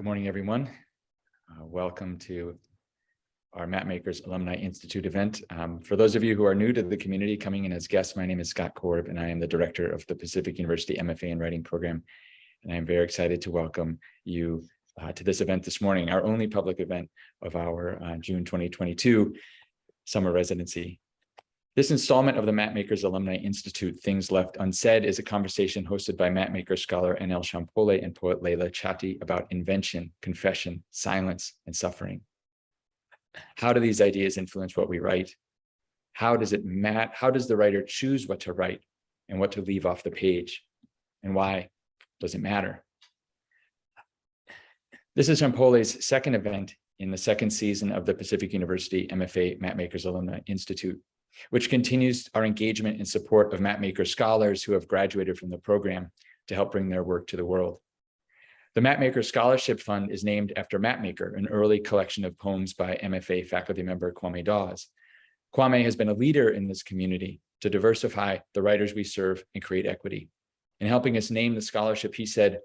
Good morning, everyone. Welcome to our Mapmakers Alumni Institute event. For those of you who are new to the community coming in as guests, my name is Scott Korb, and I am the director of the Pacific University MFA in Writing program. And I'm very excited to welcome you to this event this morning, our only public event of our June 2022 summer residency. This installment of the Mapmakers Alumni Institute, Things Left Unsaid, is a conversation hosted by Mapmaker scholar N.L. Shompole and poet Leila Chatti about invention, confession, silence, and suffering. How do these ideas influence what we write? How does the writer choose what to write and what to leave off the page? And why does it matter? This is Shompole's second event in the second season of the Pacific University MFA Mapmakers Alumni Institute, which continues our engagement and support of Mapmaker scholars who have graduated from the program to help bring their work to the world. The Mapmaker Scholarship Fund is named after Mapmaker, an early collection of poems by MFA faculty member Kwame Dawes. Kwame has been a leader in this community to diversify the writers we serve and create equity. In helping us name the scholarship, he said,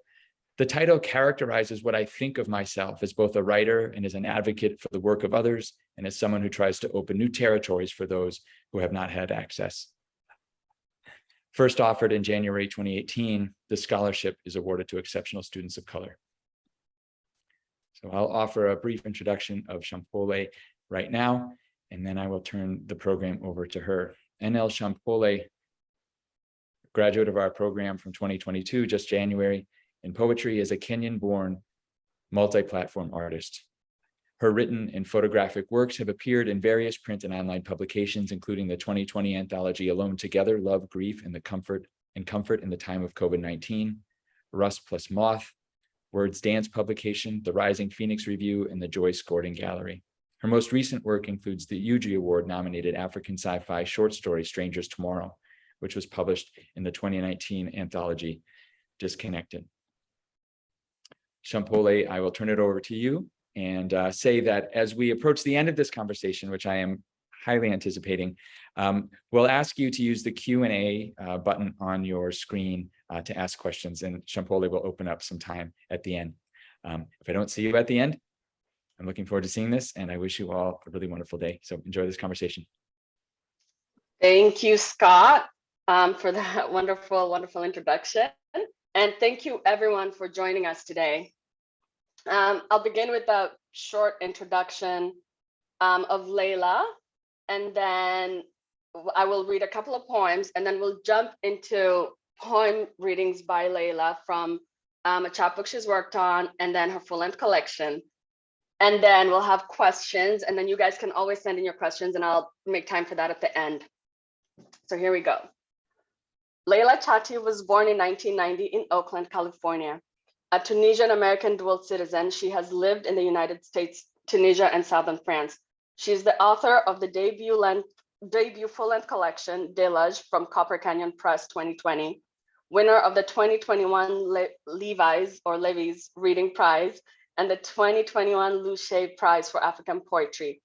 "The title characterizes what I think of myself as both a writer and as an advocate for the work of others, and as someone who tries to open new territories for those who have not had access." First offered in January 2018, the scholarship is awarded to exceptional students of color. So I'll offer a brief introduction of Shompole right now, and then I will turn the program over to her. N.L. Shompole, graduate of our program from 2022, just January, in poetry, is a Kenyan-born multi-platform artist. Her written and photographic works have appeared in various print and online publications, including the 2020 anthology Alone Together, Love, Grief, and Comfort in the Time of COVID-19, Rust plus Moth, Words Dance publication, the Rising Phoenix Review, and the Joyce Gordon Gallery. Her most recent work includes the UG Award-nominated African sci-fi short story Strangers Tomorrow, which was published in the 2019 anthology Disconnected. Shompole, I will turn it over to you and say that as we approach the end of this conversation, which I am highly anticipating, we'll ask you to use the Q&A button on your screen to ask questions, and Shompole will open up some time at the end. If I don't see you at the end, I'm looking forward to seeing this, and I wish you all a really wonderful day. So enjoy this conversation. Thank you, Scott, for that wonderful, wonderful introduction. And thank you, everyone, for joining us today. I'll begin with a short introduction of Layla, and then I will read a couple of poems, and then we'll jump into poem readings by Layla from a chapbook she's worked on, and then her full-length collection. And then we'll have questions, and then you guys can always send in your questions, and I'll make time for that at the end. So here we go. Leila Chatti was born in 1990 in Oakland, California. A Tunisian-American dual citizen, she has lived in the United States, Tunisia, and Southern France. She is the author of the debut full-length collection, Delage, from Copper Canyon Press 2020, winner of the 2021 Levy's Reading Prize, and the 2021 Luce Prize for African Poetry.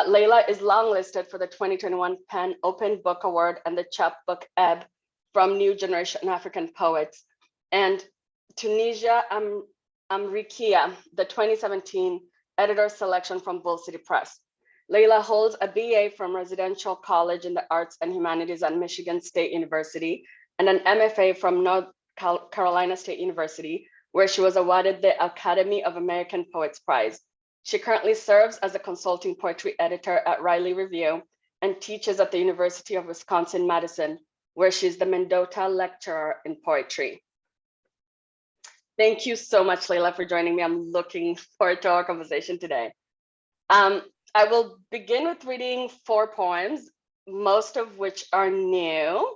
Layla is longlisted for the 2021 PEN Open Book Award and the chapbook Ebb from New Generation African Poets, and Tunisia Amrikia, the 2017 editor selection from Bull City Press. Layla holds a BA from Residential College in the Arts and Humanities at Michigan State University and an MFA from North Carolina State University, where she was awarded the Academy of American Poets Prize. She currently serves as a consulting poetry editor at Riley Review and teaches at the University of Wisconsin-Madison, where she's the Mendota Lecturer in Poetry. Thank you so much, Layla, for joining me. I'm looking forward to our conversation today. I will begin with reading 4 poems, most of which are new,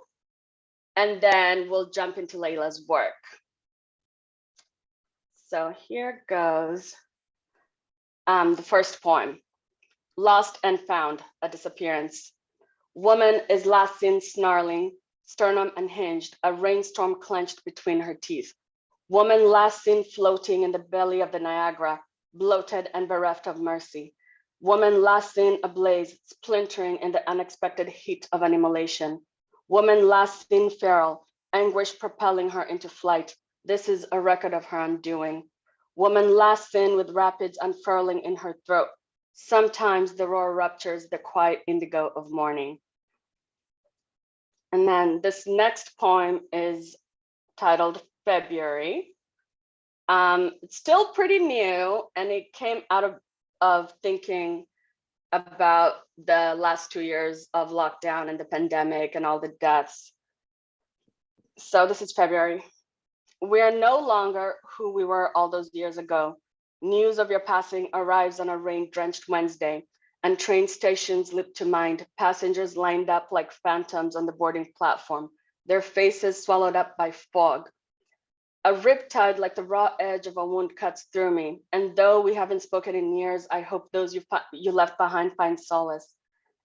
and then we'll jump into Layla's work. So here goes the first poem, Lost and Found, a Disappearance. Woman is last seen snarling, sternum unhinged, a rainstorm clenched between her teeth. Woman last seen floating in the belly of the Niagara, bloated and bereft of mercy. Woman last seen ablaze, splintering in the unexpected heat of an immolation. Woman last seen feral, anguish propelling her into flight. This is a record of her undoing. Woman lasts in with rapids unfurling in her throat. Sometimes the roar ruptures the quiet indigo of morning. And then this next poem is titled February. It's still pretty new, and it came out of thinking about the last 2 years of lockdown and the pandemic and all the deaths. So this is February. We are no longer who we were all those years ago. News of your passing arrives on a rain-drenched Wednesday, and train stations leap to mind, passengers lined up like phantoms on the boarding platform, their faces swallowed up by fog. A riptide like the raw edge of a wound cuts through me, and though we haven't spoken in years, I hope those you left behind find solace.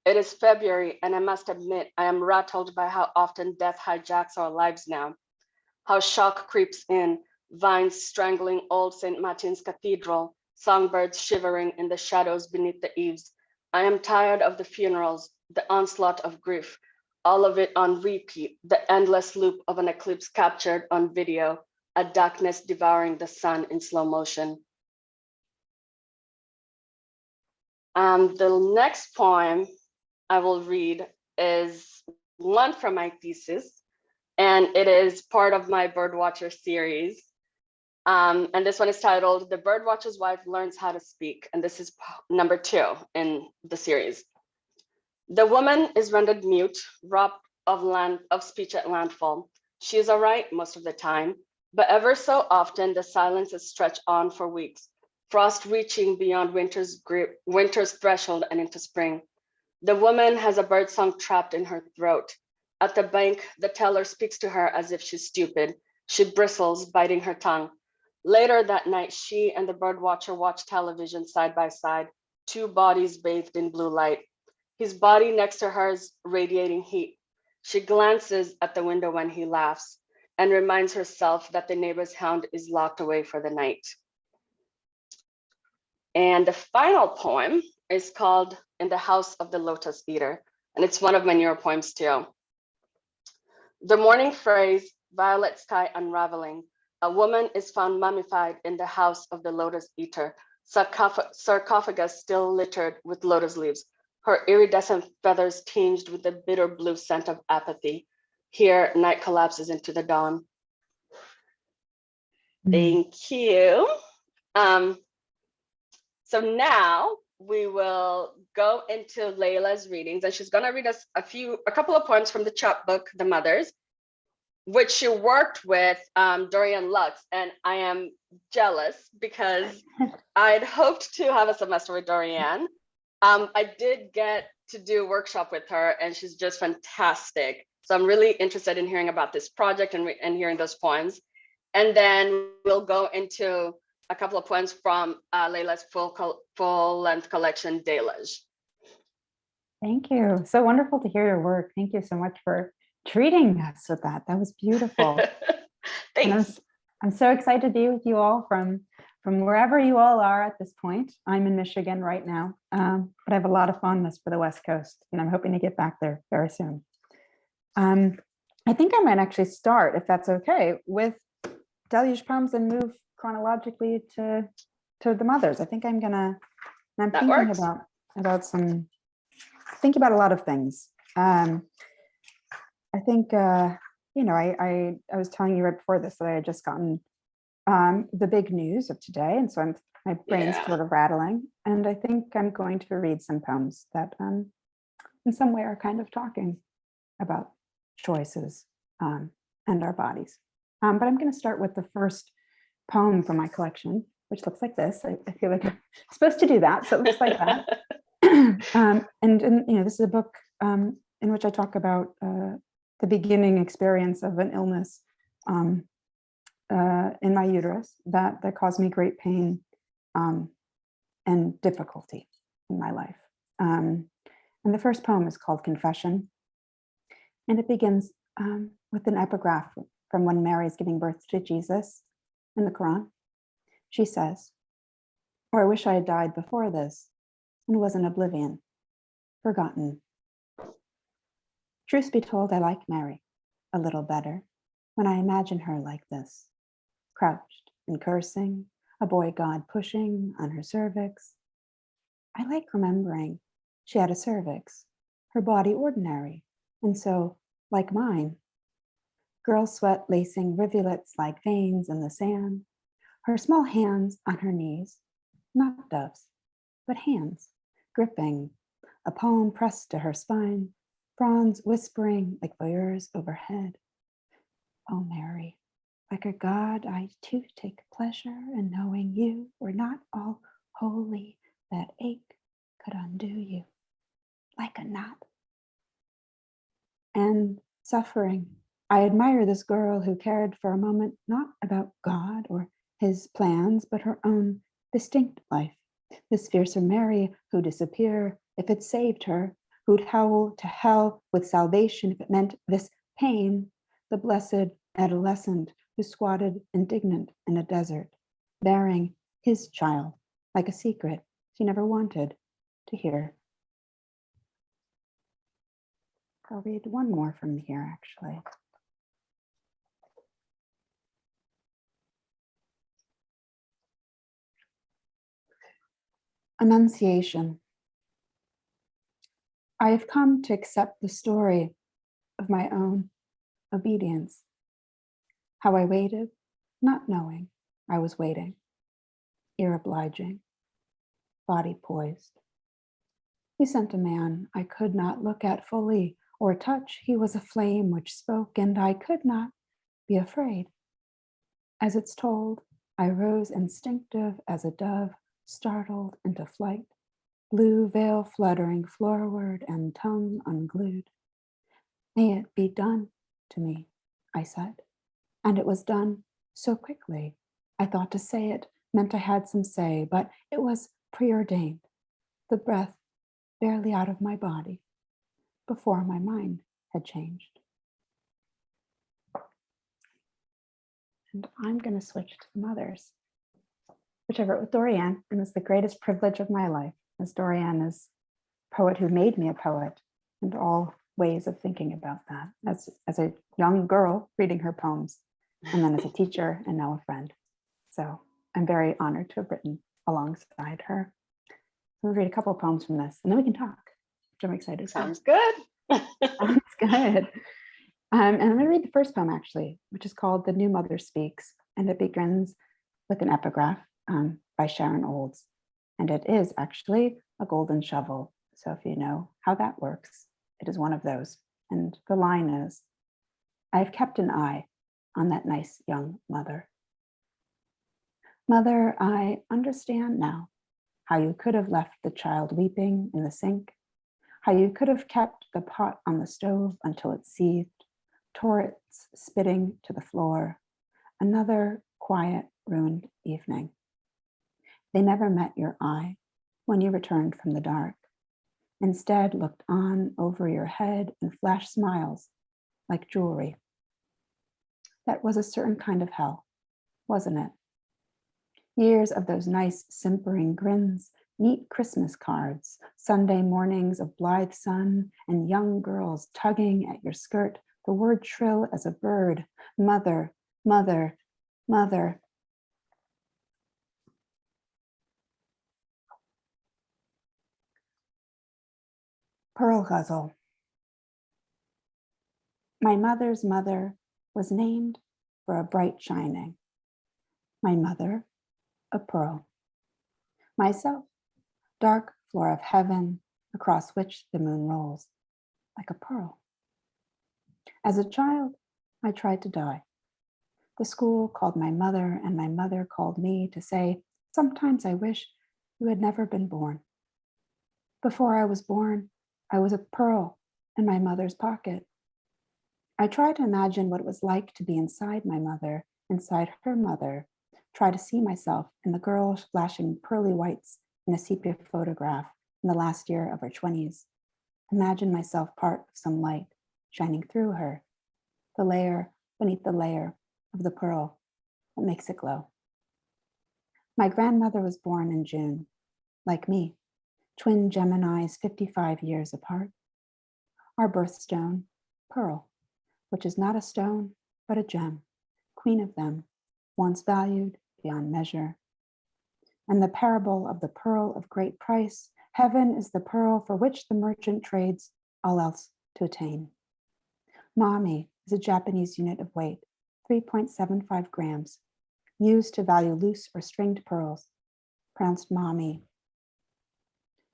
It is February, and I must admit, I am rattled by how often death hijacks our lives now. How shock creeps in, vines strangling old St. Martin's Cathedral, songbirds shivering in the shadows beneath the eaves. I am tired of the funerals, the onslaught of grief, all of it on repeat, the endless loop of an eclipse captured on video, a darkness devouring the sun in slow motion. The next poem I will read is one from my thesis, and it is part of my Birdwatcher series. And this one is titled The Birdwatcher's Wife Learns How to Speak, and this is number 2 in the series. The woman is rendered mute, robbed of speech at landfall. She is all right most of the time, but ever so often the silence is stretched on for weeks, frost reaching beyond winter's threshold and into spring. The woman has a birdsong trapped in her throat. At the bank, the teller speaks to her as if she's stupid. She bristles, biting her tongue. Later that night, she and the birdwatcher watch television side by side, 2 bodies bathed in blue light. His body next to hers radiating heat. She glances at the window when he laughs and reminds herself that the neighbor's hound is locked away for the night. And the final poem is called In the House of the Lotus Eater, and it's one of my newer poems too. The morning phrase, violet sky unraveling, a woman is found mummified in the house of the Lotus Eater, sarcophagus still littered with lotus leaves, her iridescent feathers tinged with the bitter blue scent of apathy. Here, night collapses into the dawn. Thank you. So now we will go into Layla's readings, and she's going to read us a couple of poems from the chapbook, The Mothers, which she worked with Dorian Lux, and I am jealous because I'd hoped to have a semester with Dorian. I did get to do a workshop with her, and she's just fantastic. So I'm really interested in hearing about this project and hearing those poems. And then we'll go into a couple of poems from Layla's full-length collection, Delage. Thank you. So wonderful to hear your work. Thank you so much for treating us with that. That was beautiful. Thanks. I'm so excited to be with you all from wherever you all are at this point. I'm in Michigan right now, but I have a lot of fondness for the West Coast, and I'm hoping to get back there very soon. I think I might actually start, if that's okay, with deluge poems and move chronologically to the mothers. I think I'm thinking about a lot of things. I think I was telling you right before this that I had just gotten the big news of today, and so my brain's sort of rattling, and I think I'm going to read some poems that in some way are kind of talking about choices and our bodies. But I'm going to start with the first poem from my collection, which looks like this. I feel like I'm supposed to do that, so it looks like that. This is a book in which I talk about the beginning experience of an illness in my uterus that caused me great pain and difficulty in my life. And the first poem is called Confession, and it begins with an epigraph from when Mary is giving birth to Jesus in the Quran. She says, "Or I wish I had died before this and was in oblivion, forgotten. Truth be told, I like Mary a little better when I imagine her like this, crouched and cursing a boy god pushing on her cervix. I like remembering she had a cervix, her body ordinary, and so, like mine, girl sweat lacing rivulets like veins in the sand, her small hands on her knees, not doves, but hands, gripping, a palm pressed to her spine, fronds whispering like voyeurs overhead. Oh, Mary, like a god, I too take pleasure in knowing you were not all holy, that ache could undo you, like a knot. And suffering, I admire this girl who cared for a moment not about God or his plans, but her own distinct life. This fiercer Mary who'd disappear if it saved her, who'd howl to hell with salvation if it meant this pain, the blessed adolescent who squatted indignant in a desert, bearing his child like a secret she never wanted to hear. I'll read one more from here, actually. Annunciation. I have come to accept the story of my own obedience. How I waited, not knowing I was waiting, ear obliging, body poised. He sent a man I could not look at fully or touch. He was a flame which spoke, and I could not be afraid. As it's told, I rose instinctive as a dove, startled into flight, blue veil fluttering floorward and tongue unglued. May it be done to me, I said, and it was done so quickly. I thought to say it meant I had some say, but it was preordained, the breath barely out of my body, before my mind had changed. And I'm going to switch to the mothers, which I wrote with Dorianne, and it's the greatest privilege of my life, as Dorianne is a poet who made me a poet, and all ways of thinking about that, as a young girl reading her poems, and then as a teacher and now a friend. So I'm very honored to have written alongside her. We'll read a couple of poems from this, and then we can talk, which I'm excited for. Sounds good. Sounds good. And I'm going to read the first poem, actually, which is called The New Mother Speaks, and it begins with an epigraph by Sharon Olds. And it is actually a golden shovel. So if you know how that works, it is one of those. And the line is, I've kept an eye on that nice young mother. Mother, I understand now how you could have left the child weeping in the sink, how you could have kept the pot on the stove until it seethed, tore its spitting to the floor. Another quiet, ruined evening. They never met your eye when you returned from the dark. Instead, looked on over your head and flashed smiles like jewelry. That was a certain kind of hell, wasn't it? Years of those nice simpering grins, neat Christmas cards, Sunday mornings of blithe sun, and young girls tugging at your skirt, the word shrill as a bird, mother, mother, mother. Pearl Ghazal. My mother's mother was named for a bright shining. My mother, a pearl. Myself, dark floor of heaven across which the moon rolls, like a pearl. As a child, I tried to die. The school called my mother, and my mother called me to say, sometimes I wish you had never been born. Before I was born, I was a pearl in my mother's pocket. I tried to imagine what it was like to be inside my mother, inside her mother, try to see myself in the girl flashing pearly whites in a sepia photograph in the last year of her 20s. Imagine myself part of some light shining through her, the layer beneath the layer of the pearl that makes it glow. My grandmother was born in June, like me, twin Geminis 55 years apart. Our birthstone, pearl, which is not a stone, but a gem, queen of them, once valued beyond measure, and the parable of the pearl of great price. Heaven is the pearl for which the merchant trades all else to attain. Mami is a Japanese unit of weight, 3.75 grams, used to value loose or stringed pearls, pronounced mami.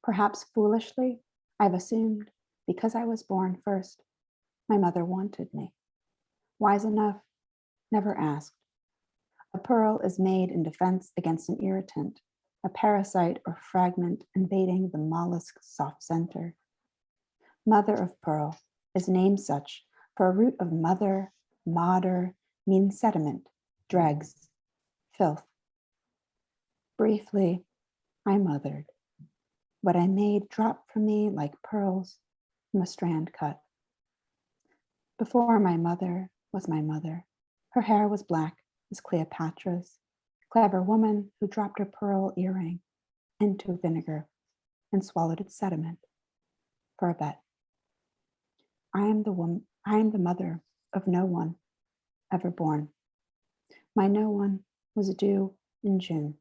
Perhaps foolishly, I've assumed, because I was born first, my mother wanted me. Wise enough, never asked. A pearl is made in defense against an irritant, a parasite or fragment invading the mollusk's soft center. Mother of pearl is named such for a root of mother, mater, means sediment, dregs, filth. Briefly, I mothered. What I made dropped from me like pearls from a strand cut. Before my mother was my mother, her hair was black as Cleopatra's, clever woman who dropped her pearl earring into vinegar and swallowed its sediment for a bet. I am the mother of no one ever born. My no one was due in June.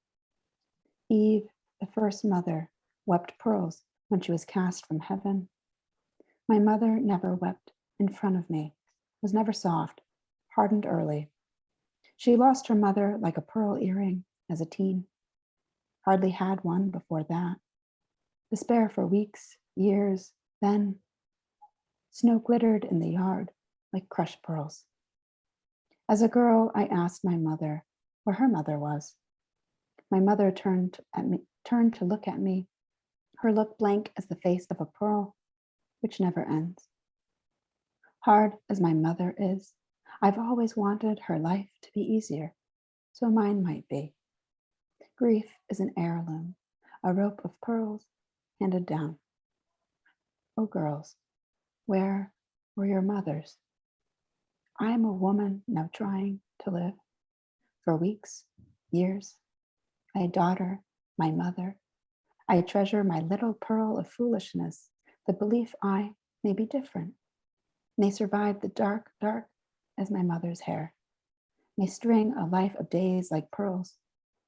Eve, the first mother, wept pearls when she was cast from heaven. My mother never wept in front of me, was never soft, hardened early. She lost her mother like a pearl earring as a teen. Hardly had one before that. Despair for weeks, years, then snow glittered in the yard like crushed pearls. As a girl, I asked my mother where her mother was. My mother turned to look at me, her look blank as the face of a pearl, which never ends. Hard as my mother is, I've always wanted her life to be easier, so mine might be. Grief is an heirloom, a rope of pearls handed down. Oh, girls, where were your mothers? I am a woman now trying to live. For weeks, years, my daughter, my mother, I treasure my little pearl of foolishness, the belief I may be different, may survive the dark as my mother's hair, may string a life of days like pearls,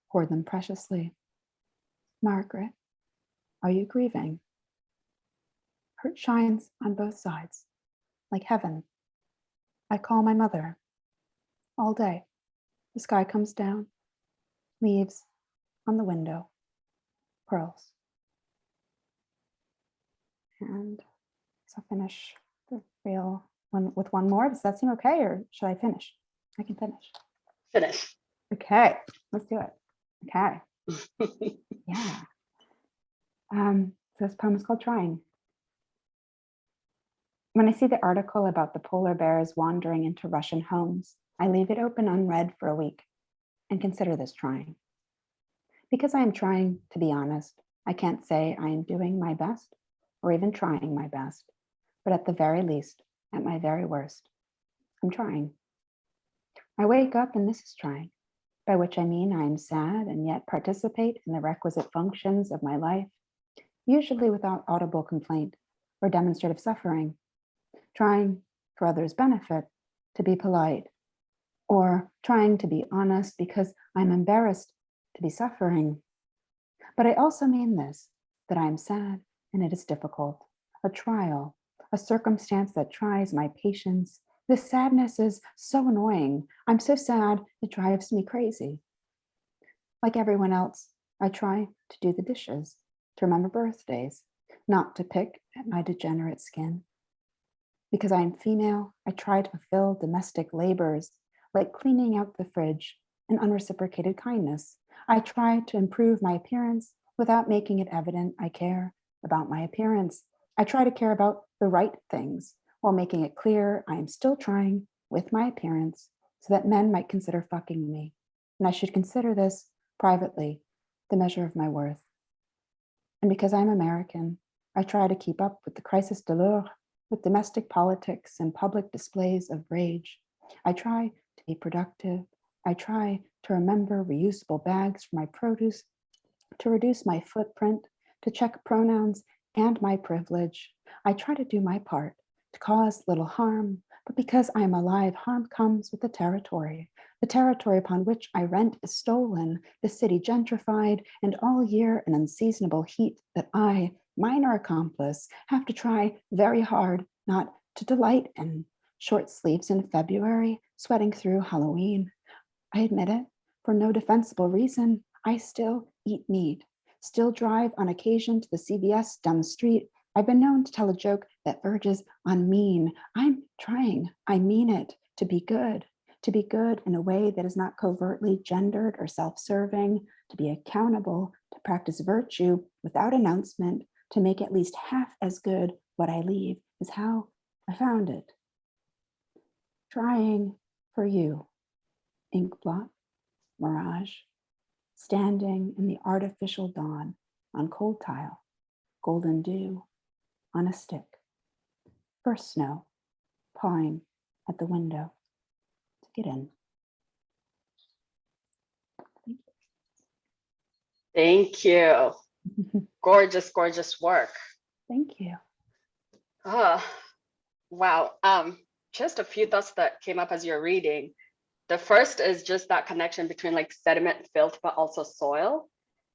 hoard them preciously. Margaret, are you grieving? Hurt shines on both sides, like heaven. I call my mother. All day, the sky comes down, leaves on the window, pearls. And so I'll finish the real one with one more. Does that seem okay, or should I finish? I can finish. Finish. Okay, let's do it. Okay. Yeah. So this poem is called Trying. When I see the article about the polar bears wandering into Russian homes, I leave it open unread for a week and consider this trying. Because I am trying to be honest, I can't say I am doing my best or even trying my best, but at the very least, at my very worst, I'm trying. I wake up and this is trying, by which I mean I am sad and yet participate in the requisite functions of my life, usually without audible complaint or demonstrative suffering, trying for others' benefit to be polite, or trying to be honest because I'm embarrassed to be suffering. But I also mean this, that I am sad and it is difficult, a trial, a circumstance that tries my patience. This sadness is so annoying. I'm so sad, it drives me crazy. Like everyone else, I try to do the dishes, to remember birthdays, not to pick at my degenerate skin. Because I am female, I try to fulfill domestic labors, like cleaning out the fridge and unreciprocated kindness. I try to improve my appearance without making it evident I care about my appearance. I try to care about the right things while making it clear I am still trying with my appearance so that men might consider fucking me. And I should consider this privately the measure of my worth. And because I'm American, I try to keep up with the crisis de l'heure, with domestic politics and public displays of rage. I try to be productive. I try to remember reusable bags for my produce, to reduce my footprint, to check pronouns and my privilege. I try to do my part to cause little harm, but because I am alive, harm comes with the territory. The territory upon which I rent is stolen, the city gentrified, and all year an unseasonable heat that I, minor accomplice, have to try very hard not to delight in. Short sleeves in February, sweating through Halloween. I admit it, for no defensible reason, I still eat meat, still drive on occasion to the CVS down the street. I've been known to tell a joke that verges on mean. I'm trying, I mean it, to be good in a way that is not covertly gendered or self-serving, to be accountable, to practice virtue without announcement, to make at least half as good what I leave is how I found it. Trying for you, ink blot, mirage, standing in the artificial dawn on cold tile, golden dew on a stick. First snow, pawing at the window to get in. Thank you. Gorgeous, gorgeous work. Thank you. Oh, wow. Just a few thoughts that came up as you're reading. The first is just that connection between like sediment, filth, but also soil.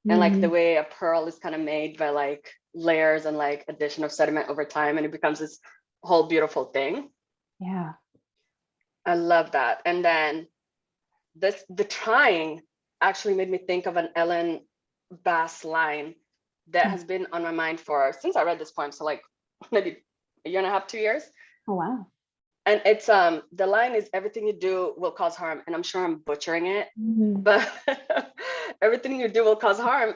And like the way a pearl is kind of made by like layers and like addition of sediment over time, and it becomes this whole beautiful thing. Yeah. I love that. And then the trying actually made me think of an Ellen Bass line that has been on my mind since I read this poem. So like maybe a year and a half, 2 years. Oh, wow. And it's the line is everything you do will cause harm. And I'm sure I'm butchering it, but everything you do will cause harm.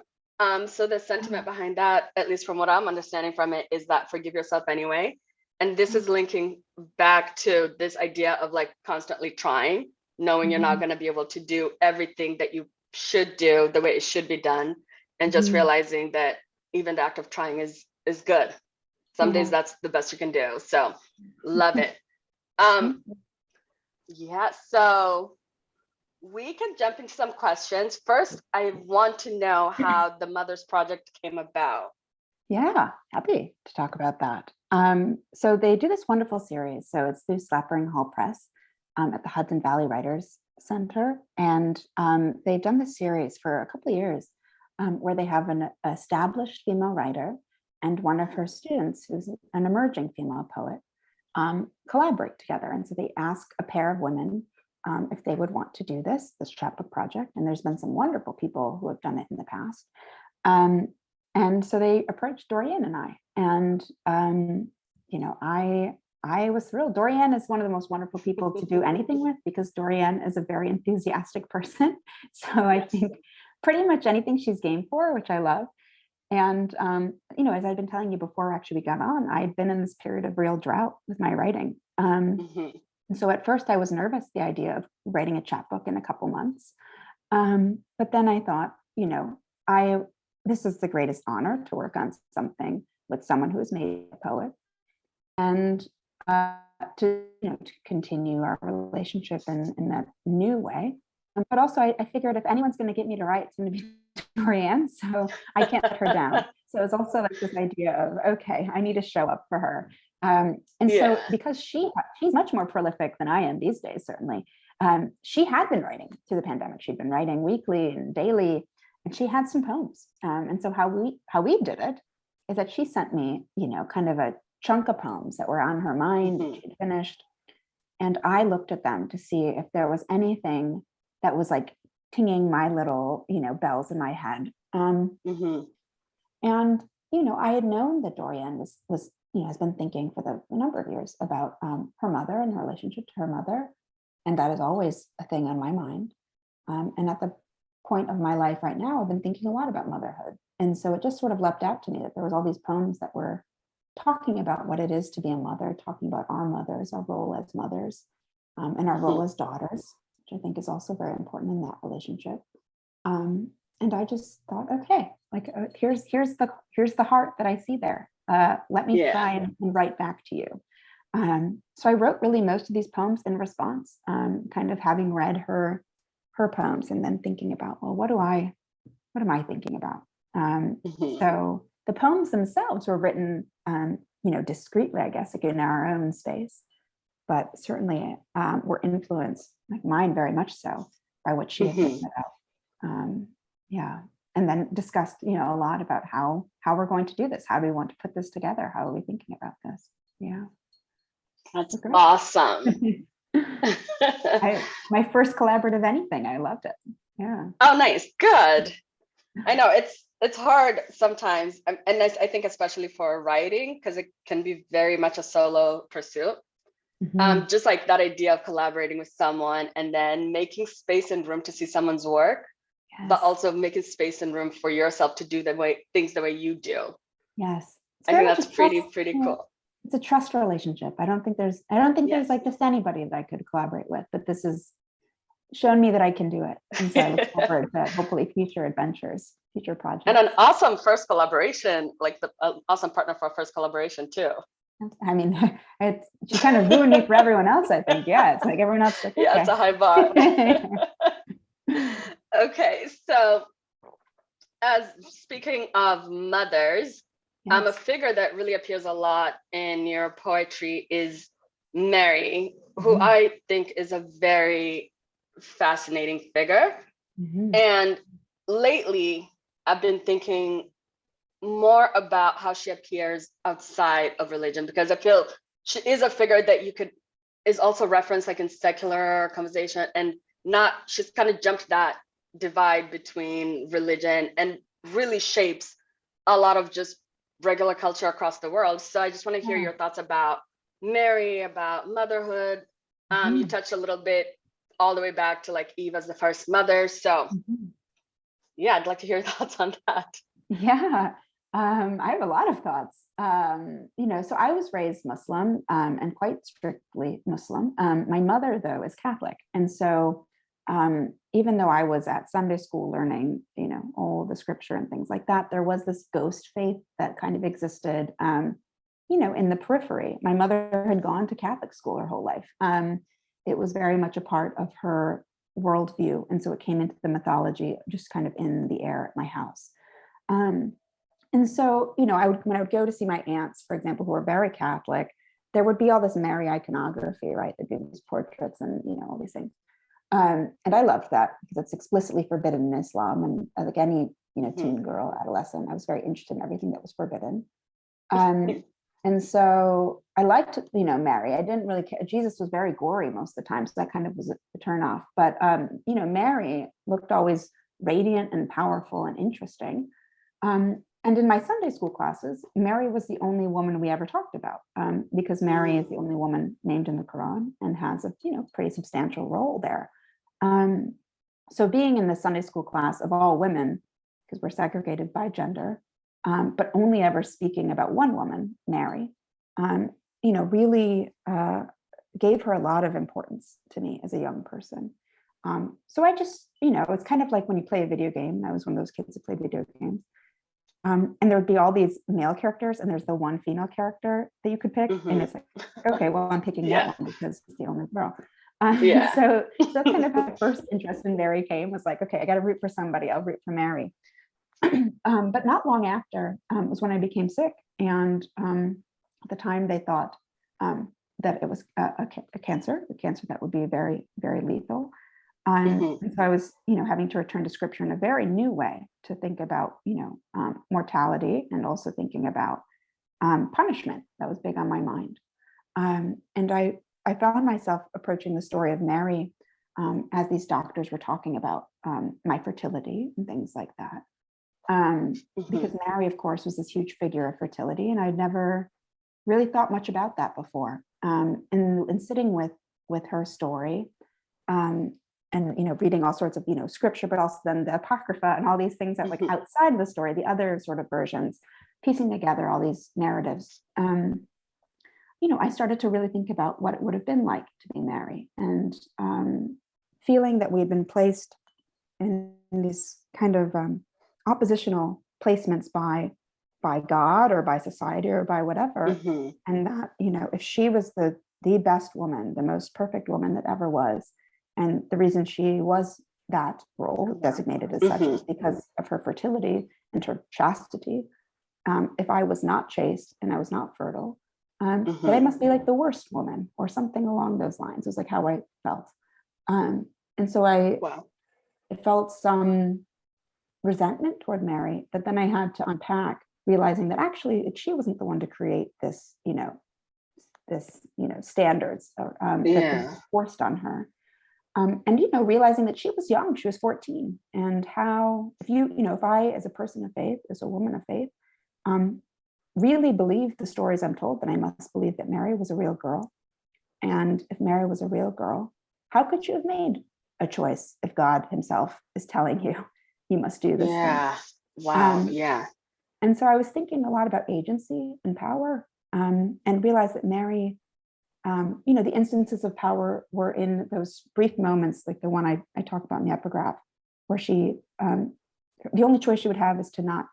So the sentiment behind that, at least from what I'm understanding from it, is that forgive yourself anyway. And this is linking back to this idea of like constantly trying, knowing you're not going to be able to do everything that you should do the way it should be done, and just realizing that even the act of trying is good. Some days that's the best you can do. So love it. Yeah, so we can jump into some questions. First, I want to know how the Mothers Project came about. Yeah, happy to talk about that. So they do this wonderful series. So it's through Slappering Hall Press at the Hudson Valley Writers Center. And they've done this series for a couple of years where they have an established female writer and one of her students who's an emerging female poet collaborate together. And so they ask a pair of women if they would want to do this chapbook project. And there's been some wonderful people who have done it in the past. And so they approached Dorian and I, and you know, I was thrilled. Dorian is one of the most wonderful people to do anything with because Dorian is a very enthusiastic person. So I think pretty much anything she's game for, which I love. And you know, as I've been telling you before, actually we got on, I'd been in this period of real drought with my writing. And so at first I was nervous, the idea of writing a chapbook in a couple months. But then I thought, you know, this is the greatest honor to work on something with someone who is made a poet, and to continue our relationship in that new way. But also, I figured if anyone's going to get me to write, it's going to be Dorian, so I can't let her down. So it's also like this idea of, okay, I need to show up for her. So because she's much more prolific than I am these days, certainly. She had been writing through the pandemic. She'd been writing weekly and daily, and she had some poems. And so how we did it is that she sent me, you know, kind of a chunk of poems that were on her mind, that she'd finished. And I looked at them to see if there was anything that was like tinging my little, you know, bells in my head. And, you know, I had known that Dorian was, you know, has been thinking for a number of years about her mother and her relationship to her mother. And that is always a thing on my mind. And at the point of my life right now, I've been thinking a lot about motherhood. And so it just sort of leapt out to me that there was all these poems that were talking about what it is to be a mother, talking about our mothers, our role as mothers, and our role as daughters, which I think is also very important in that relationship. And I just thought, okay, like here's the heart that I see there. Let me try and write back to you. So I wrote really most of these poems in response, kind of having read her poems and then thinking about, well, what am I thinking about? So the poems themselves were written, you know, discreetly, I guess, like in our own space, but certainly were influenced like mine very much so, by what she had written about. Yeah. And then discussed, you know, a lot about how we're going to do this. How do we want to put this together? How are we thinking about this? Yeah. That's awesome. My first collaborative anything. I loved it. Yeah. Oh, nice. Good. I know it's hard sometimes. And I think especially for writing, because it can be very much a solo pursuit. Just like that idea of collaborating with someone and then making space and room to see someone's work, but also making space and room for yourself to do things the way you do. Yes. I think that's pretty cool. It's a trust relationship. I don't think there's like just anybody that I could collaborate with, but this has shown me that I can do it. And so I look forward to hopefully future adventures, future projects. And an awesome first collaboration, like the awesome partner for a first collaboration too. I mean, she kind of ruined me for everyone else, I think. Yeah, it's like everyone else. Like, okay. Yeah, it's a high bar. Okay, so as speaking of mothers, a figure that really appears a lot in your poetry is Mary, who I think is a very fascinating figure. And lately, I've been thinking more about how she appears outside of religion, because I feel she is a figure that is also referenced like in secular conversation, and she's kind of jumped that divide between religion and really shapes a lot of just regular culture across the world. So I just want to hear your thoughts about Mary, about motherhood. You touched a little bit all the way back to like Eve as the first mother. So yeah, I'd like to hear your thoughts on that. Yeah, I have a lot of thoughts. You know, so I was raised Muslim and quite strictly Muslim. My mother, though, is Catholic. And so even though I was at Sunday school learning, you know, all the scripture and things like that, there was this ghost faith that kind of existed, you know, in the periphery. My mother had gone to Catholic school her whole life. It was very much a part of her worldview. And so it came into the mythology just kind of in the air at my house. And so, you know, when I would go to see my aunts, for example, who were very Catholic, there would be all this Mary iconography, right? There'd be these portraits and, you know, all these things. And I loved that because it's explicitly forbidden in Islam. And like any, you know, teen girl, adolescent, I was very interested in everything that was forbidden. And so I liked, you know, Mary. I didn't really care. Jesus was very gory most of the time, so that kind of was a turn off. But, you know, Mary looked always radiant and powerful and interesting. And in my Sunday school classes, Mary was the only woman we ever talked about, because Mary is the only woman named in the Quran and has a, you know, pretty substantial role there. So being in the Sunday school class of all women, because we're segregated by gender, but only ever speaking about one woman, Mary, you know, really gave her a lot of importance to me as a young person. So I just, you know, it's kind of like when you play a video game. I was one of those kids that played video games. And there would be all these male characters, and there's the one female character that you could pick. And it's like, okay, well, I'm picking that one because it's the only girl. So kind of my first interest in Mary came, was like, okay, I got to root for somebody. I'll root for Mary. But not long after was when I became sick. And at the time they thought that it was a cancer that would be very, very lethal. And so I was, you know, having to return to scripture in a very new way to think about, you know, mortality, and also thinking about punishment. That was big on my mind. And I found myself approaching the story of Mary as these doctors were talking about my fertility and things like that. Because Mary, of course, was this huge figure of fertility, and I'd never really thought much about that before. And sitting with her story, and, you know, reading all sorts of, you know, scripture, but also then the Apocrypha and all these things that like outside of the story, the other sort of versions, piecing together all these narratives, you know, I started to really think about what it would have been like to be Mary, and feeling that we had been placed in these kind of oppositional placements by God or by society or by whatever. And that, you know, if she was the best woman, the most perfect woman that ever was, and the reason she was that role designated as such is because of her fertility and her chastity. If I was not chaste and I was not fertile, then I must be like the worst woman or something along those lines. It was like how I felt. And so I Wow. felt some resentment toward Mary that then I had to unpack, realizing that actually she wasn't the one to create this, standards that Yeah. were forced on her. And realizing that she was young, she was 14, and how if I, as a person of faith, as a woman of faith, really believe the stories I'm told, then I must believe that Mary was a real girl. And if Mary was a real girl, how could you have made a choice if God himself is telling you you must do this thing? Yeah. Wow. Um, Yeah. And so I was thinking a lot about agency and power, and realized that Mary, the instances of power were in those brief moments, like the one I talk about in the epigraph, where she, the only choice she would have is to not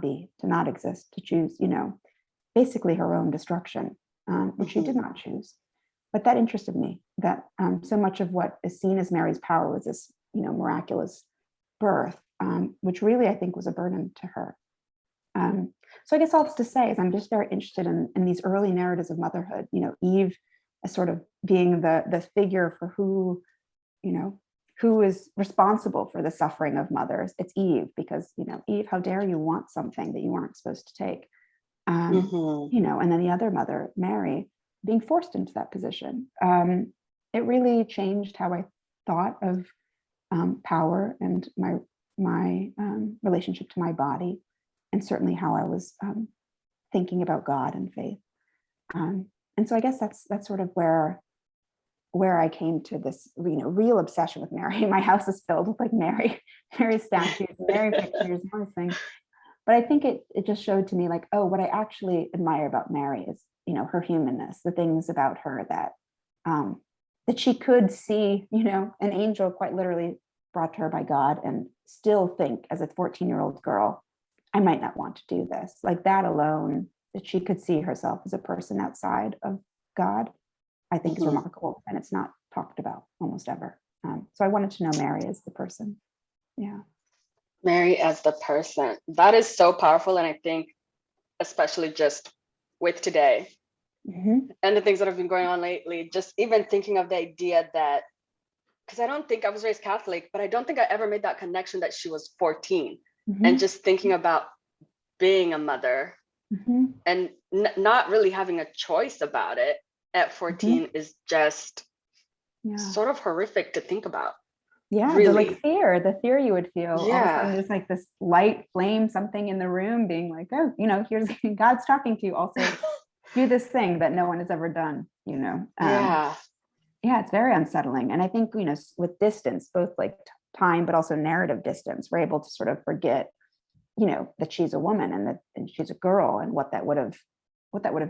be, to not exist, to choose, basically her own destruction, which she did not choose. But that interested me, that so much of what is seen as Mary's power was this, miraculous birth, which really I think was a burden to her. So I guess all this to say is I'm just very interested in these early narratives of motherhood, Eve as sort of being the figure for who is responsible for the suffering of mothers. It's Eve, because, Eve, how dare you want something that you weren't supposed to take? And then the other mother, Mary, being forced into that position. It really changed how I thought of power and my relationship to my body, and certainly how I was thinking about God and faith. And so I guess that's sort of where I came to this, real obsession with Mary. My house is filled with like Mary statues, Mary pictures, all these things. But I think it just showed to me like, oh, what I actually admire about Mary is, her humanness, the things about her that she could see, an angel quite literally brought to her by God, and still think as a 14-year-old girl, I might not want to do this. Like that alone, that she could see herself as a person outside of God, I think is remarkable, and it's not talked about almost ever. So I wanted to know Mary as the person. Yeah. Mary as the person. That is so powerful. And I think, especially just with today and the things that have been going on lately, just even thinking of the idea that, because I don't think I was raised Catholic, but I don't think I ever made that connection that she was 14. And just thinking about being a mother and not really having a choice about it at 14 is just sort of horrific to think about. Yeah, really. the fear you would feel. All of a Yeah. sudden there's like this light flame, something in the room being like, oh, here's God's talking to you. Also do this thing that no one has ever done, Yeah. Yeah, it's very unsettling. And I think, with distance, both like time, but also narrative distance, we're able to sort of forget, that she's a woman and she's a girl, and what that would have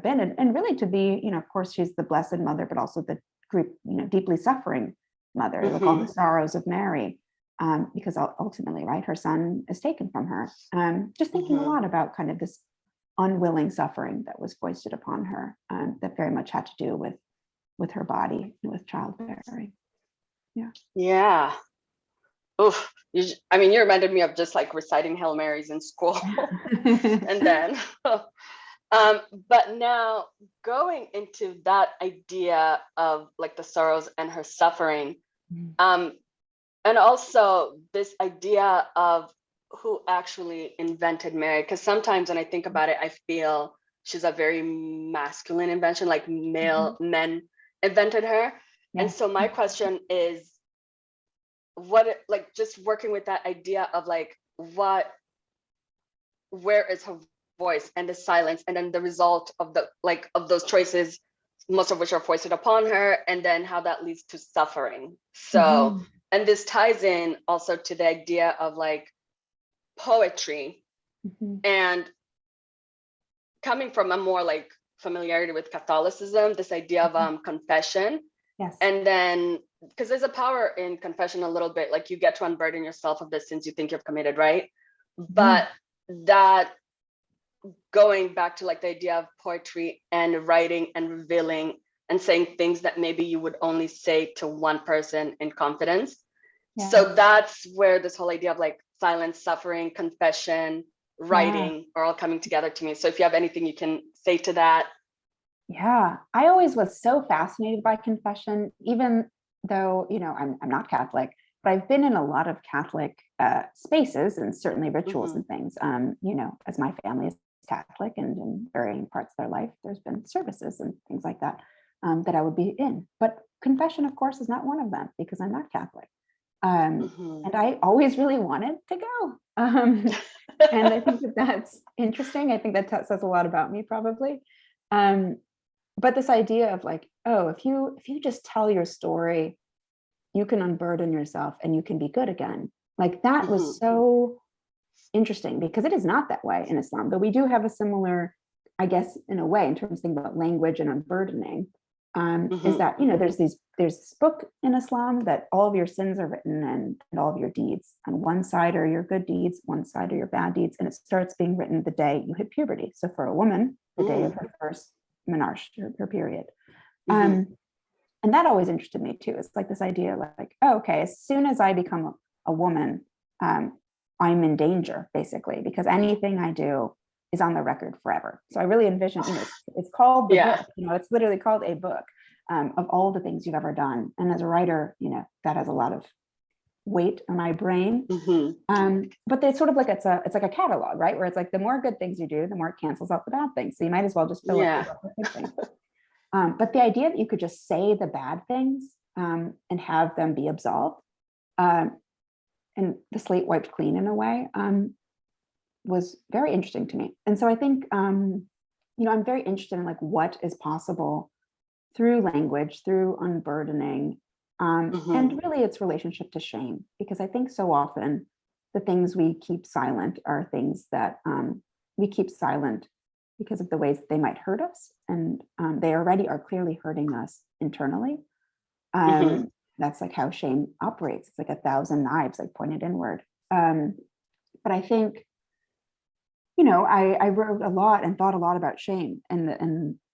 been. And really to be, of course, she's the blessed mother, but also the group, deeply suffering mother, like all the sorrows of Mary, because ultimately, right, her son is taken from her. Just thinking a lot about kind of this unwilling suffering that was foisted upon her, that very much had to do with her body and with childbearing. Yeah. Oof. You reminded me of just like reciting Hail Marys in school. And then, but now going into that idea of like the sorrows and her suffering, and also this idea of who actually invented Mary, because sometimes when I think about it, I feel she's a very masculine invention, like male men invented her. Yeah. And so my question is, just working with that idea of like, where is her voice and the silence, and then the result of those choices, most of which are foisted upon her, and then how that leads to suffering. So, and this ties in also to the idea of like poetry, and coming from a more like familiarity with Catholicism, this idea of confession. Yes. And then, because there's a power in confession a little bit, like you get to unburden yourself of the sins you think you've committed, right? But that going back to like the idea of poetry and writing and revealing and saying things that maybe you would only say to one person in confidence. Yeah. So that's where this whole idea of like silence, suffering, confession, writing are all coming together to me. So if you have anything you can say to that. Yeah, I always was so fascinated by confession, even though, I'm not Catholic, but I've been in a lot of Catholic spaces and certainly rituals and things. As my family is Catholic and in varying parts of their life, there's been services and things like that that I would be in. But confession, of course, is not one of them because I'm not Catholic. And I always really wanted to go. And I think that's interesting. I think that says a lot about me probably. But this idea of like, oh, if you just tell your story, you can unburden yourself and you can be good again. Like that was so interesting because it is not that way in Islam, but we do have a similar, I guess, in a way, in terms of thinking about language and unburdening, is that, there's this book in Islam that all of your sins are written and all of your deeds. On one side are your good deeds, one side are your bad deeds, and it starts being written the day you hit puberty. So for a woman, the day of her first menarche, her period. And that always interested me too. It's like this idea like, oh, okay, as soon as I become a woman, I'm in danger, basically, because anything I do is on the record forever. So I really envision, it's called the book, it's literally called a book of all the things you've ever done. And as a writer, that has a lot of weight on my brain. But it's sort of like, it's like a catalog, right? Where it's like, the more good things you do, the more it cancels out the bad things. So you might as well just fill up with good things. But the idea that you could just say the bad things and have them be absolved and the slate wiped clean in a way was very interesting to me. And so I think, I'm very interested in like what is possible through language, through unburdening, and really its relationship to shame, because I think so often the things we keep silent are things that we keep silent because of the ways that they might hurt us. And they already are clearly hurting us internally. That's like how shame operates. It's like 1,000 knives like pointed inward. But I think, I wrote a lot and thought a lot about shame in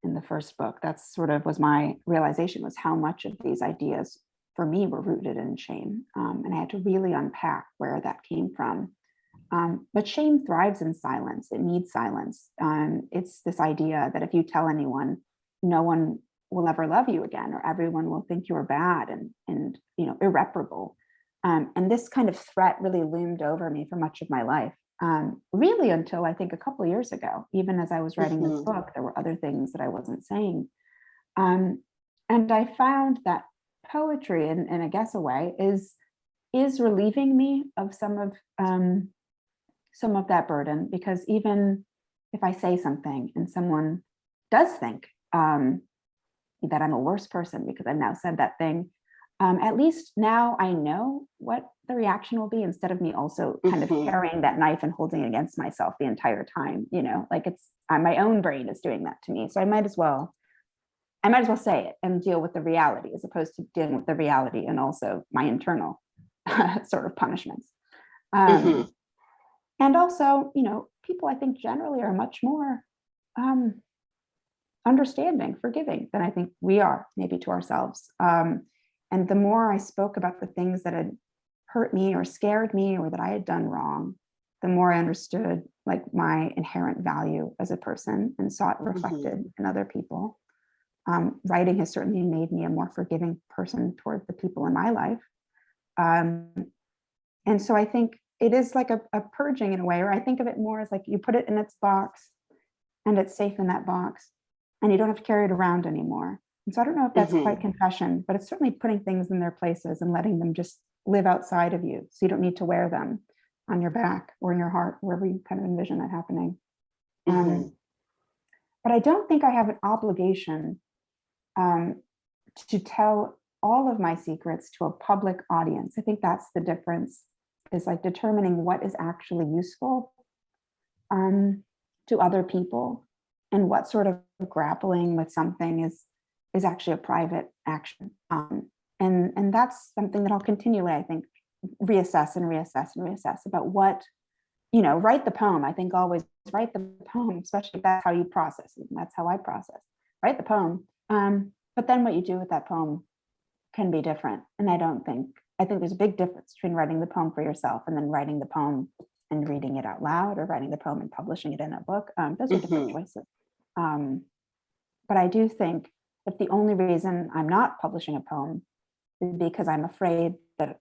the first book. That's sort of was my realization, was how much of these ideas for me were rooted in shame. And I had to really unpack where that came from. But shame thrives in silence. It needs silence. It's this idea that if you tell anyone, no one will ever love you again, or everyone will think you're bad and irreparable. And this kind of threat really loomed over me for much of my life. Really until I think a couple of years ago. Even as I was writing this book, there were other things that I wasn't saying. And I found that poetry, in I guess a way, is relieving me of some of that burden, because even if I say something and someone does think that I'm a worse person because I've now said that thing, at least now I know what the reaction will be, instead of me also kind of carrying that knife and holding it against myself the entire time. Like it's my own brain is doing that to me. So I might as well say it and deal with the reality, as opposed to dealing with the reality and also my internal sort of punishments. And also, people I think generally are much more understanding, forgiving than I think we are, maybe to ourselves. And the more I spoke about the things that had hurt me or scared me or that I had done wrong, the more I understood like my inherent value as a person and saw it reflected in other people. Writing has certainly made me a more forgiving person toward the people in my life. And so I think it is like a purging in a way, or I think of it more as like you put it in its box and it's safe in that box and you don't have to carry it around anymore. And so I don't know if that's quite confession, but it's certainly putting things in their places and letting them just live outside of you. So you don't need to wear them on your back or in your heart, wherever you kind of envision that happening. But I don't think I have an obligation to tell all of my secrets to a public audience. I think that's the difference, is like determining what is actually useful to other people and what sort of grappling with something is actually a private action. And that's something that I'll continually, I think, reassess about what, write the poem. I think always write the poem, especially if that's how you process it. And that's how I process. Write the poem. But then what you do with that poem can be different. And I think there's a big difference between writing the poem for yourself and then writing the poem and reading it out loud, or writing the poem and publishing it in a book. Those are different choices. But I do think that the only reason I'm not publishing a poem because I'm afraid that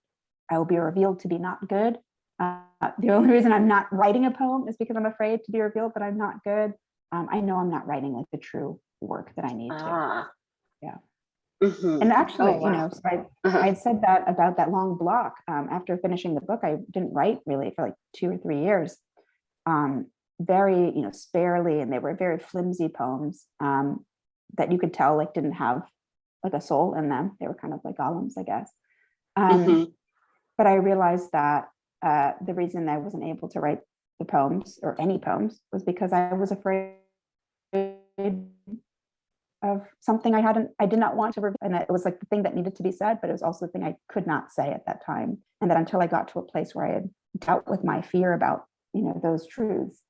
I will be revealed to be not good. The only reason I'm not writing a poem is because I'm afraid to be revealed that I'm not good. I know I'm not writing like the true work that I need to. Yeah. And actually, so I had said that about that long block. After finishing the book, I didn't write really for like 2 or 3 years. Very, sparely, and they were very flimsy poems that you could tell like didn't have like a soul in them. They were kind of like golems, I guess. But I realized that the reason I wasn't able to write the poems or any poems was because I was afraid of something I did not want to reveal. And it was like the thing that needed to be said, but it was also the thing I could not say at that time. And that until I got to a place where I had dealt with my fear about, those truths,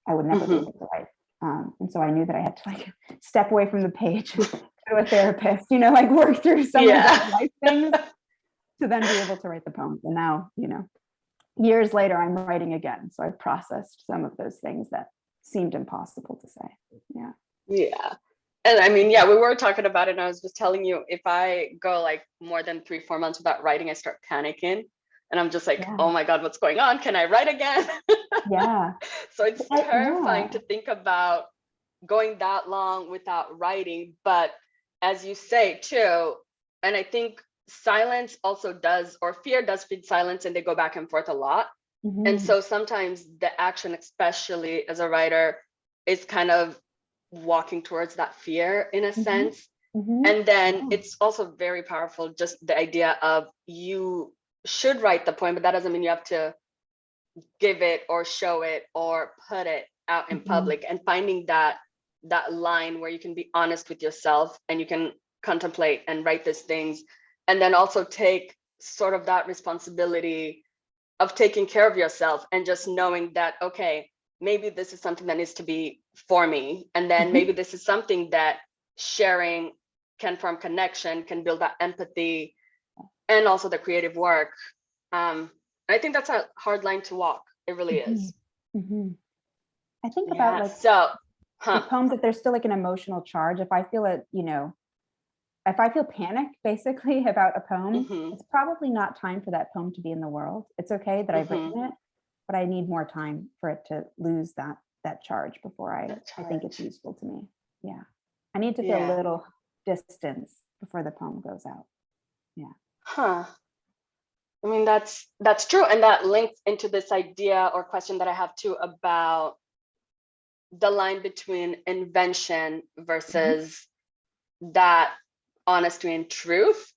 I would never be able to write. And so I knew that I had to like step away from the page, go to a therapist, like work through some of those life things to then be able to write the poems. And now, years later, I'm writing again. So I've processed some of those things that seemed impossible to say. Yeah. Yeah. And I mean, we were talking about it, and I was just telling you, if I go like more than 3-4 months without writing, I start panicking. And I'm just like, oh my God, what's going on? Can I write again? Yeah. So it's terrifying to think about going that long without writing. But as you say too, and I think silence also does, or fear does feed silence, and they go back and forth a lot. And so sometimes the action, especially as a writer, is kind of walking towards that fear in a sense. And then it's also very powerful, just the idea of you should write the poem, but that doesn't mean you have to give it or show it or put it out in public, and finding that line where you can be honest with yourself and you can contemplate and write these things, and then also take sort of that responsibility of taking care of yourself and just knowing that, okay, maybe this is something that needs to be for me, and then maybe this is something that sharing can form connection, can build that empathy, and also the creative work. I think that's a hard line to walk. It really is. I think about like the poems, that there's still like an emotional charge. If I feel it, if I feel panic basically about a poem, it's probably not time for that poem to be in the world. It's okay that I've written it, but I need more time for it to lose that charge before I think it's useful to me. Yeah. I need to feel a little distance before the poem goes out. Yeah. I mean, that's true. And that links into this idea or question that I have too about the line between invention versus that honesty and truth.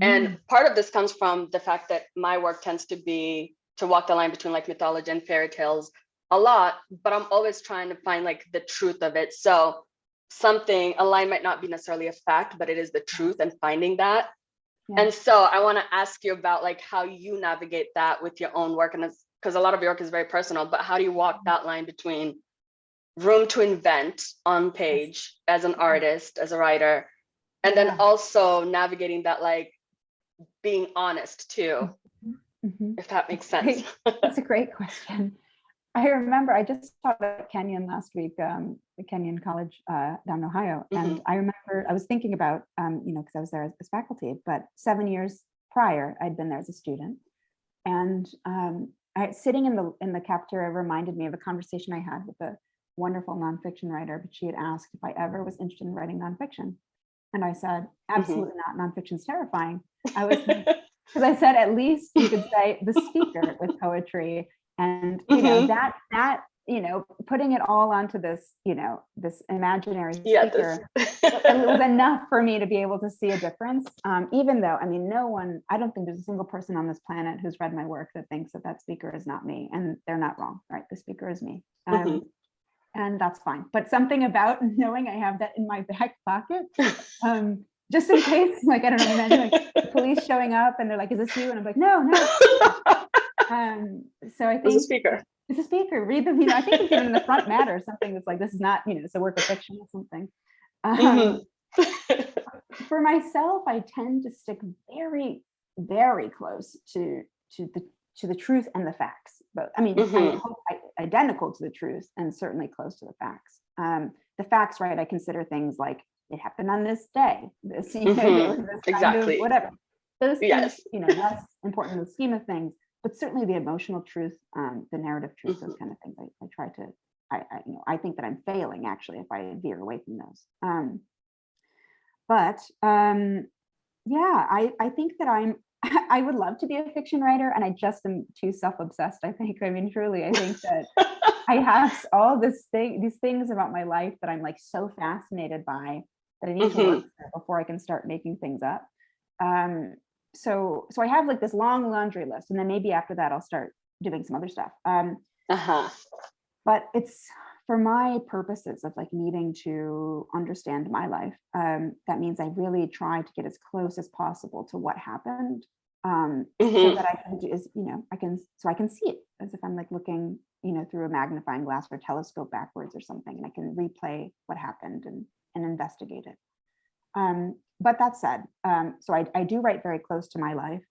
And part of this comes from the fact that my work tends to be to walk the line between like mythology and fairy tales a lot, but I'm always trying to find like the truth of it. So a line might not be necessarily a fact, but it is the truth, and finding that. And so I want to ask you about like how you navigate that with your own work, and it's because a lot of your work is very personal, but how do you walk that line between room to invent on page as an artist, as a writer, and then also navigating that like being honest too, if that makes sense? That's a great question. I remember I just taught at Kenyon last week, the Kenyon College down in Ohio. And I remember I was thinking about, because I was there as faculty, but 7 years prior, I'd been there as a student. And sitting in the cafeteria reminded me of a conversation I had with a wonderful nonfiction writer, but she had asked if I ever was interested in writing nonfiction. And I said, absolutely not, nonfiction's terrifying. I was, because I said, at least you could say the speaker with poetry. And that putting it all onto this, this imaginary speaker, it was enough for me to be able to see a difference. Even though, I mean, I don't think there's a single person on this planet who's read my work that thinks that speaker is not me, and they're not wrong, right? The speaker is me. And that's fine. But something about knowing I have that in my back pocket, just in case, like, I don't know, imagine like the police showing up and they're like, is this you? And I'm like, no. So I think it's a speaker. Read them. I think even in the front matter, something that's like, this is not, it's a work of fiction or something. For myself, I tend to stick very, very close to the truth and the facts. But I mean, identical to the truth and certainly close to the facts. The facts, right? I consider things like it happened on this day. This, this exactly. whatever. those things, Yes. less important in the scheme of things, but certainly the emotional truth, the narrative truth, those kind of things. I try to, I think that I'm failing actually if I veer away from those. But yeah, I think that I would love to be a fiction writer, and I just am too self-obsessed, I think. I mean, truly, I think that I have all these things about my life that I'm like so fascinated by that I need to work through before I can start making things up. So I have like this long laundry list, and then maybe after that I'll start doing some other stuff. But it's for my purposes of like needing to understand my life. That means I really try to get as close as possible to what happened, so that I can do is, I can see it as if I'm like looking, through a magnifying glass or telescope backwards or something, and I can replay what happened and investigate it. But that said, so I do write very close to my life,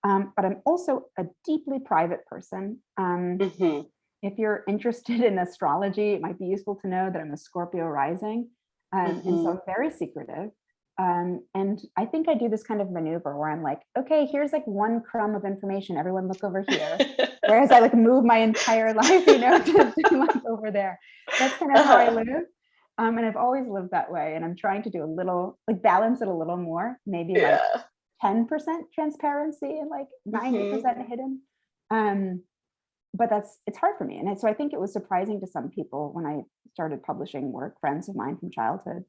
but I'm also a deeply private person. If you're interested in astrology, it might be useful to know that I'm a Scorpio rising. And so I'm very secretive. And I think I do this kind of maneuver where I'm like, okay, here's like one crumb of information. Everyone look over here. Whereas I like move my entire life, to like over there. That's kind of how I live. And I've always lived that way. And I'm trying to do a little, like balance it a little more, maybe like 10% transparency and like 90% hidden. But it's hard for me. And so I think it was surprising to some people when I started publishing work, friends of mine from childhood,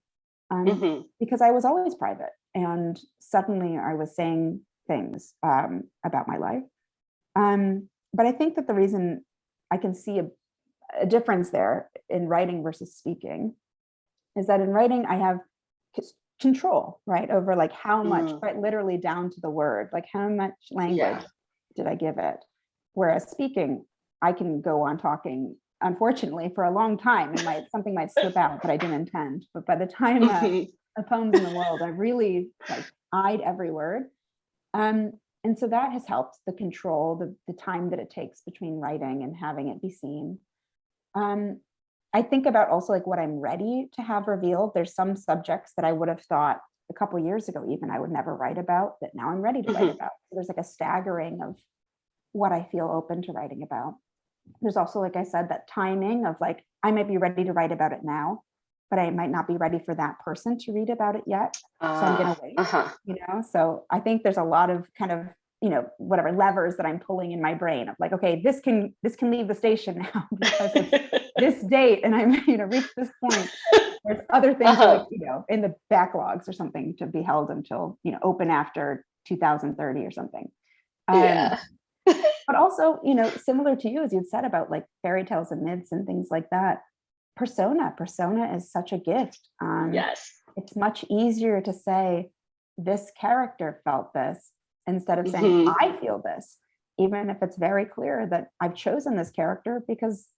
because I was always private. And suddenly I was saying things about my life. But I think that the reason I can see a difference there in writing versus speaking is that in writing, I have control, right, over like how much, quite literally down to the word, like how much language did I give it? Whereas speaking, I can go on talking, unfortunately, for a long time, and something might slip out that I didn't intend. But by the time a poem's in the world, I really like eyed every word. And so that has helped the control, the time that it takes between writing and having it be seen. I think about also like what I'm ready to have revealed. There's some subjects that I would have thought a couple of years ago, even I would never write about, that now I'm ready to write about. So there's like a staggering of what I feel open to writing about. There's also, like I said, that timing of like, I might be ready to write about it now, but I might not be ready for that person to read about it yet. So I'm going to wait, So I think there's a lot of kind of, whatever levers that I'm pulling in my brain of like, okay, this can leave the station now because it's this date and I'm, reached this point. There's other things like, in the backlogs or something to be held until, open after 2030 or something. But also, similar to you, as you'd said about like fairy tales and myths and things like that, persona is such a gift. It's much easier to say this character felt this instead of saying I feel this, even if it's very clear that I've chosen this character because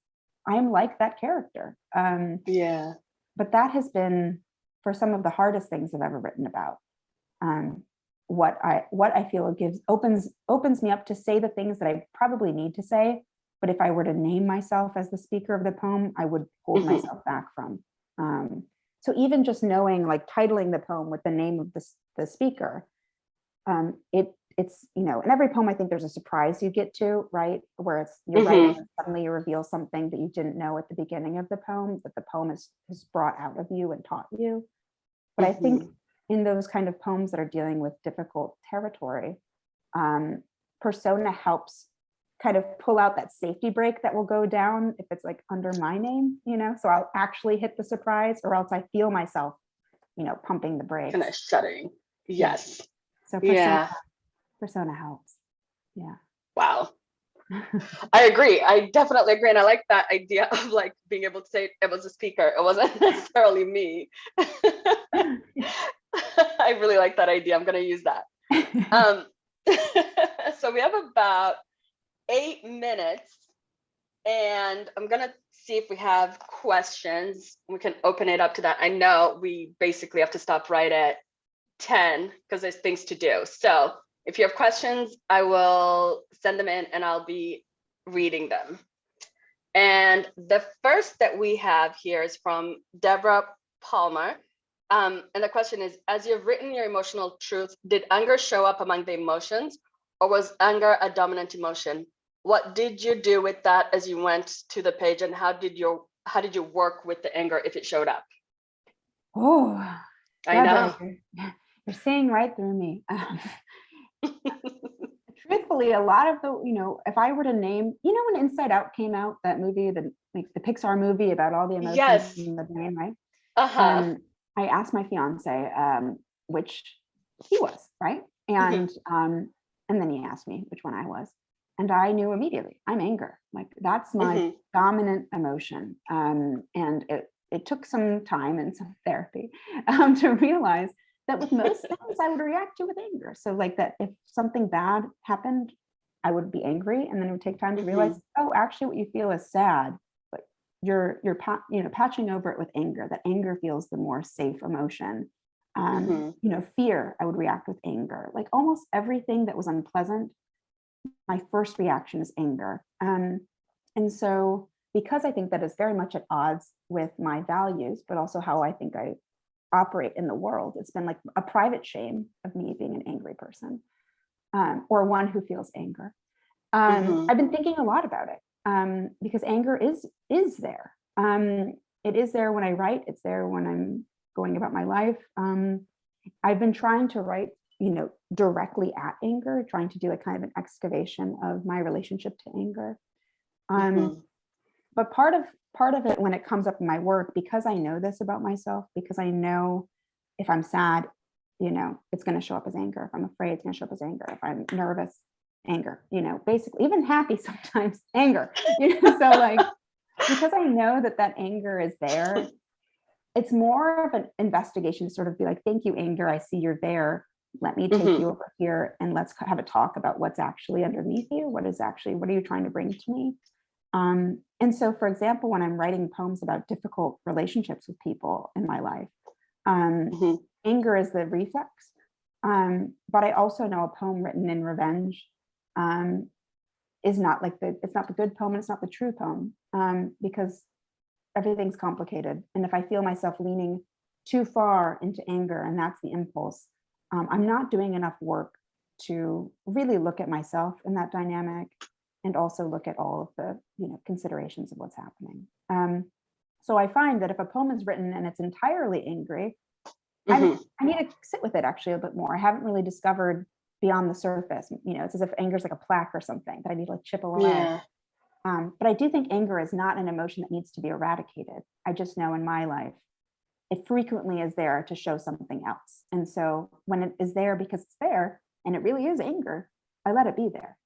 I'm like that character. But that has been for some of the hardest things I've ever written about. What I feel it opens me up to say the things that I probably need to say, but if I were to name myself as the speaker of the poem, I would hold myself back from. So even just knowing, like titling the poem with the name of the speaker, it's in every poem I think there's a surprise you get to, right? Where you're writing and suddenly you reveal something that you didn't know at the beginning of the poem, that the poem has brought out of you and taught you. But I think in those kind of poems that are dealing with difficult territory, persona helps kind of pull out that safety brake that will go down if it's like under my name, so I'll actually hit the surprise, or else I feel myself, pumping the brakes. Kind of shutting. Yes. So persona helps. Yeah. Wow. I agree. I definitely agree. And I like that idea of like being able to say it was a speaker. It wasn't necessarily me. I really like that idea. I'm going to use that. So we have about 8 minutes and I'm going to see if we have questions. We can open it up to that. I know we basically have to stop right at 10 because there's things to do. So if you have questions, I will send them in and I'll be reading them. And the first that we have here is from Deborah Palmer. And the question is, as you've written your emotional truth, did anger show up among the emotions, or was anger a dominant emotion? What did you do with that as you went to the page, and how did you work with the anger if it showed up? Oh, I know. you're seeing right through me. Truthfully, a lot of the, if I were to name, when Inside Out came out, that movie, the Pixar movie about all the emotions Yes. in the brain, right? Uh-huh. I asked my fiance which he was, right? And then he asked me which one I was. And I knew immediately, I'm anger. Like, that's my dominant emotion. And it took some time and some therapy to realize that with most things I would react to with anger. So like that, if something bad happened, I would be angry, and then it would take time to realize, oh, actually what you feel is sad, but you're patching over it with anger. That anger feels the more safe emotion. Fear, I would react with anger. Like almost everything that was unpleasant, my first reaction is anger. And so because I think that is very much at odds with my values, but also how I think I operate in the world, it's been like a private shame of me being an angry person, or one who feels anger. I've been thinking a lot about it, because anger is there. It is there when I write. It's there when I'm going about my life. I've been trying to write, directly at anger, trying to do a kind of an excavation of my relationship to anger. But part of it, when it comes up in my work, because I know this about myself, because I know if I'm sad, it's going to show up as anger. If I'm afraid, it's going to show up as anger. If I'm nervous, anger, basically even happy sometimes, anger, so like, because I know that anger is there, it's more of an investigation to sort of be like, thank you, anger. I see you're there. Let me take you over here and let's have a talk about what's actually underneath you. What are you trying to bring to me? And so, for example, when I'm writing poems about difficult relationships with people in my life, anger is the reflex. But I also know a poem written in revenge is not it's not the good poem, and it's not the true poem, because everything's complicated. And if I feel myself leaning too far into anger, and that's the impulse, I'm not doing enough work to really look at myself in that dynamic, and also look at all of the considerations of what's happening. So I find that if a poem is written and it's entirely angry, I need to sit with it actually a bit more. I haven't really discovered beyond the surface. It's as if anger is like a plaque or something that I need to chip away. Yeah. But I do think anger is not an emotion that needs to be eradicated. I just know in my life, it frequently is there to show something else. And so when it is there because it's there, and it really is anger, I let it be there.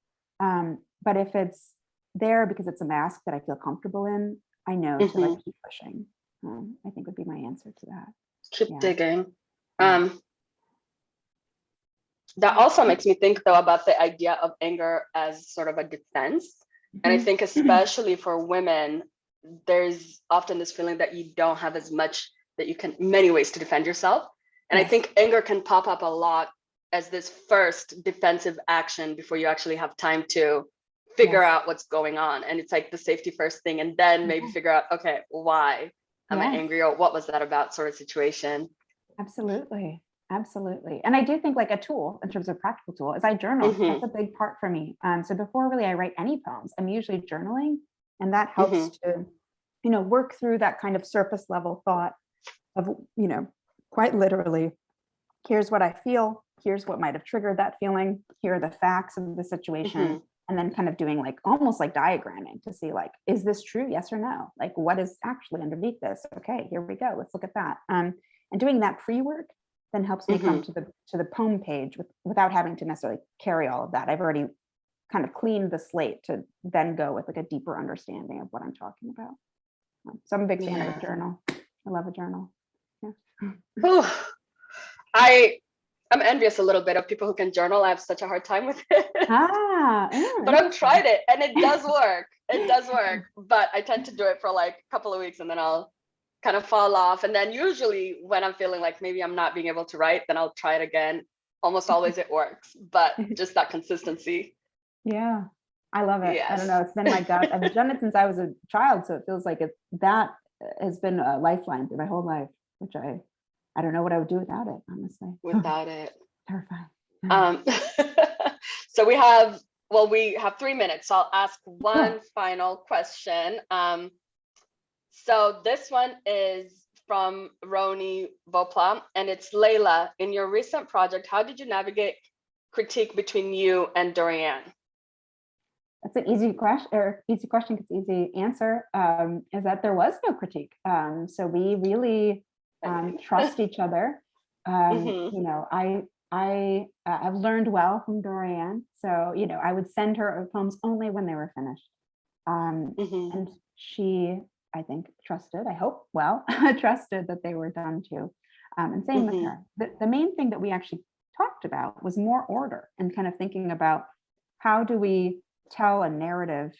But if it's there because it's a mask that I feel comfortable in, I know to keep pushing. I think would be my answer to that. Keep digging. That also makes me think, though, about the idea of anger as sort of a defense. And I think especially for women, there's often this feeling that you don't have as much, that you can, many ways to defend yourself. And I think anger can pop up a lot as this first defensive action before you actually have time to figure out what's going on. And it's like the safety first thing, and then maybe figure out, okay, why am I angry, or what was that about, sort of situation. Absolutely. And I do think like a tool, in terms of practical tool, is I journal. That's a big part for me. So before really I write any poems, I'm usually journaling, and that helps to, work through that kind of surface level thought of, quite literally, here's what I feel, here's what might have triggered that feeling, here are the facts of the situation, and then kind of doing like almost like diagramming to see like, is this true? Yes or no? Like, what is actually underneath this? Okay, here we go. Let's look at that. And doing that pre-work then helps me come to the poem page without having to necessarily carry all of that. I've already kind of cleaned the slate to then go with like a deeper understanding of what I'm talking about. So I'm a big fan of a journal. I love a journal. Yeah. I'm envious a little bit of people who can journal. I have such a hard time with it. But I've tried it, and it does work. It does work. But I tend to do it for like a couple of weeks, and then I'll kind of fall off. And then usually when I'm feeling like maybe I'm not being able to write, then I'll try it again. Almost always it works, but just that consistency. Yeah, I love it. I don't know. It's been my gut. I've done it since I was a child. So it feels like that has been a lifeline through my whole life, which I I don't know what I would do without it, honestly. Without it. Terrifying. So we have 3 minutes. So I'll ask one final question. So this one is from Roni Vopla, and it's Layla. In your recent project, how did you navigate critique between you and Dorian? That's an easy question, because easy answer is that there was no critique. So we really trust each other. You know, I've learned well from Dorian. So, you know, I would send her poems only when they were finished. And she, I think, trusted, I hope, well, trusted that they were done too. And same with her. The main thing that we actually talked about was more order and kind of thinking about how do we tell a narrative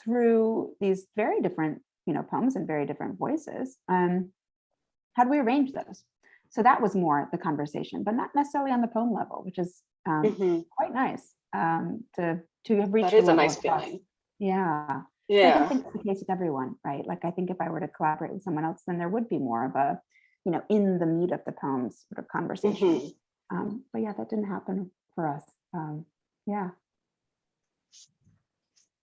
through these very different, you know, poems and very different voices. How do we arrange those? So that was more the conversation, but not necessarily on the poem level, which is quite nice to have reached. That is a nice feeling. Yeah. Yeah. I don't think it's the case with everyone, right? Like, I think if I were to collaborate with someone else, then there would be more of a, you know, in the meat of the poems sort of conversation. But yeah, that didn't happen for us. Yeah.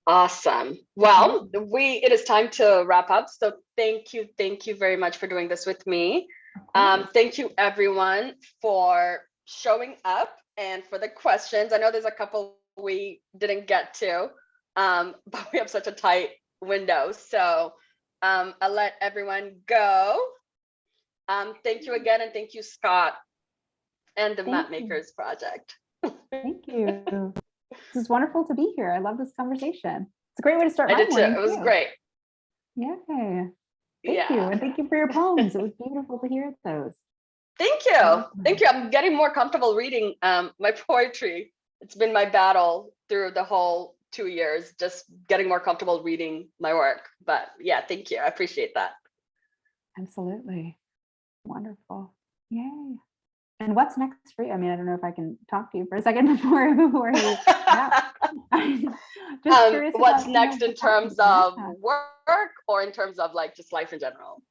Awesome. Well, it is time to wrap up. So thank you very much for doing this with me. Thank you everyone for showing up and for the questions. I know there's a couple we didn't get to, but we have such a tight window. So I'll let everyone go. Thank you again, and thank you, Scott, and the Mapmakers project. Thank you. This is wonderful to be here. I love this conversation. It's a great way to start. I did too. It was great. Yeah. Thank you. And thank you for your poems. It was beautiful to hear those. Thank you. Thank you. I'm getting more comfortable reading my poetry. It's been my battle through the whole 2 years, just getting more comfortable reading my work. But yeah, thank you. I appreciate that. Absolutely. Wonderful. Yay. And what's next for you? I mean, I don't know if I can talk to you for a second before you. Yeah. What's next in terms of work, or in terms of like just life in general?